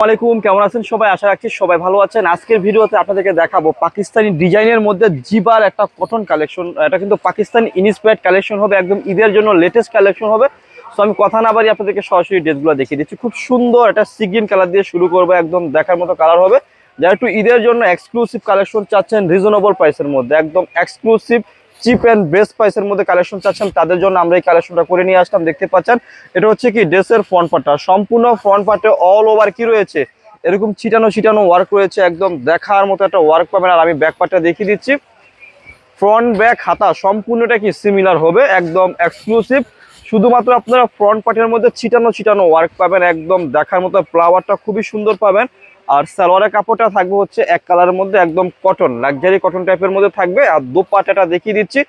ওয়ালাইকুম, কেমন আছেন সবাই? আশা রাখছি সবাই ভালো আছেন। আজকের ভিডিওতে আপনাদেরকে দেখাবো পাকিস্তানি ডিজাইনের মধ্যে জিবার একটা কটন কালেকশন। এটা কিন্তু পাকিস্তানি ইন্সপায়ার্ড কালেকশন হবে, একদম ঈদের জন্য লেটেস্ট কালেকশন হবে। সো আমি কথা না বাড়ি আপনাদেরকে সরাসরি ড্রেসগুলো দেখিয়ে দিচ্ছি। খুব সুন্দর একটা সি গ্রিন কালার দিয়ে শুরু করবো, একদম দেখার মতো কালার হবে। যারা একটু ঈদের জন্য এক্সক্লুসিভ কালেকশন চাচ্ছেন রিজনেবল প্রাইসের মধ্যে, একদম এক্সক্লুসিভ চিপ অ্যান্ড বেস্ট প্রাইসের মধ্যে কালেকশন চাচ্ছেন, তাদের জন্য আমরা এই কালেকশনটা করে নিয়ে আসলাম। দেখতে পাচ্ছেন এটা হচ্ছে কি ড্রেসের ফ্রন্ট পার্টটা, সম্পূর্ণ ফ্রন্ট পার্টে অল ওভার কি রয়েছে, এরকম ছিটানো ছিটানো ওয়ার্ক রয়েছে, একদম দেখার মতো একটা ওয়ার্ক পাবেন। আর আমি ব্যাক পার্টটা দেখিয়ে দিচ্ছি, ফ্রন্ট ব্যাক হাতা সম্পূর্ণটা কি সিমিলার হবে, একদম এক্সক্লুসিভ। শুধুমাত্র আপনারা ফ্রন্ট পার্টের মধ্যে ছিটানো ছিটানো ওয়ার্ক পাবেন, একদম দেখার মতো ফ্লাওয়ারটা খুবই সুন্দর পাবেন। আর সালোয়ারের কাপড়টা থাকবে হচ্ছে এক কালারের মধ্যে, একদম কটন, লাক্সারি কটন টাইপের মধ্যে থাকবে। আর দোপাট্টাটা দেখিয়ে দিচ্ছি,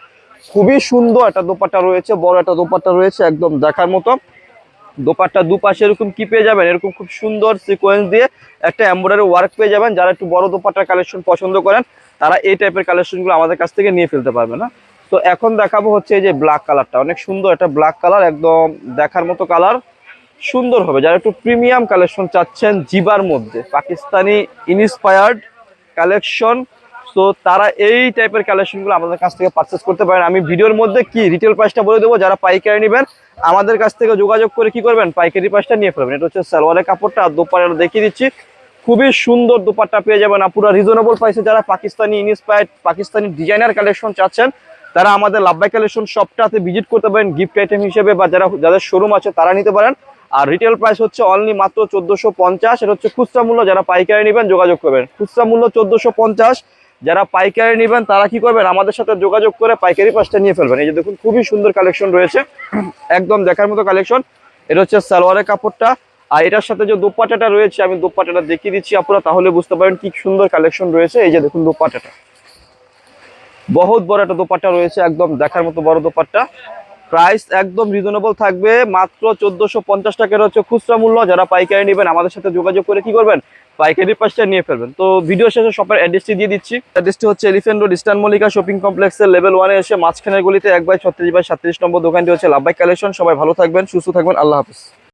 খুবই সুন্দর একটা দোপাট্টা রয়েছে, বড় একটা দোপাট্টা রয়েছে, একদম দেখার মতো। দোপাট্টা দুপাশে এরকম কি পেয়ে যাবেন, এরকম খুব সুন্দর সিকোয়েন্স দিয়ে একটা এমব্রয়ডারি ওয়ার্ক পেয়ে যাবেন। যারা একটু বড় দোপাট্টার কালেকশন পছন্দ করেন তারা এই টাইপের কালেকশনগুলো আমাদের কাছ থেকে নিয়ে ফেলতে পারবেন। না তো এখন দেখাবো হচ্ছে এই যে ব্ল্যাক কালারটা, অনেক সুন্দর একটা ব্ল্যাক কালার, একদম দেখার মতো কালার, সুন্দর হবে। যারা একটু প্রিমিয়াম কালেকশন চাচ্ছেন জিবার মধ্যে, পাকিস্তানি ইন্সপায়ার্ড কালেকশন, তো তারা এই টাইপের কালেকশনগুলো আমাদের কাছ থেকে পারচেস করতে পারেন। আমি ভিডিওর মধ্যে কি রিটেল প্রাইসটা বলে দেবো, যারা পাইকারি নেবেন আমাদের কাছ থেকে যোগাযোগ করে কি করবেন, পাইকারি প্রাইসটা নিয়ে ফেলবেন। এটা হচ্ছে সালোয়ারের কাপড়টা। আর দোপাট্টা দেখিয়ে দিচ্ছি, খুবই সুন্দর দোপাট্টা পেয়ে যাবেন পুরো রিজনেবল প্রাইসে। যারা Pakistani inspired Pakistani designer collection চাচ্ছেন তারা আমাদের লাভবাই কালেকশন শপটাতে ভিজিট করতে পারেন গিফট আইটেম হিসেবে, বা যাদের শোরুম আছে তারা নিতে পারেন। আর রিটেল প্রাইস হচ্ছে অনলি মাত্র 1450। এটা হচ্ছে খুচরা মূল্য, যারা পাইকারি নেবেন যোগাযোগ করবেন। খুচরা মূল্য 1450, যারা পাইকারি নেবেন তারা কি করবেন, আমাদের সাথে যোগাযোগ করে পাইকারি প্রাইসটা নিয়ে ফেলবেন। এই যে দেখুন, খুবই সুন্দর কালেকশন রয়েছে, একদম দেখার মতো কালেকশন। এটা হচ্ছে সালোয়ারের কাপড়টা। আর এটার সাথে যে দোপাট্টাটা রয়েছে, আমি দোপাট্টাটা দেখিয়ে দিচ্ছি আপনারা, তাহলে বুঝতে পারেন কি সুন্দর কালেকশন রয়েছে। এই যে দেখুন দোপাট্টাটা, বহুত বড় একটা দোপাট্টা রয়েছে, একদম দেখার মতো বড় দোপাট্টা। প্রাইস একদম রিজনেবল থাকবে, মাত্র 1450 টাকার হচ্ছে খুচরা মূল্য। যারা পাইকারি নেবেন আমাদের সাথে যোগাযোগ করে কি করবেন, পাইকারি প্রাইসটা নিয়ে ফেলবেন। তো ভিডিও শেষে শপের অ্যাড্রেসটি দিয়ে দিচ্ছি। অ্যাড্রেসটি হচ্ছে elephant road eastern Mallika shopping কমপ্লেক্সের লেভেল 1-এ এসে মাঝখানের গলিতে 1/36/37 নম্বর দোকানটি হচ্ছে লাভবাই কালেকশন। সবাই ভালো থাকবেন, সুস্থ থাকবেন, আল্লাহ হাফিজ।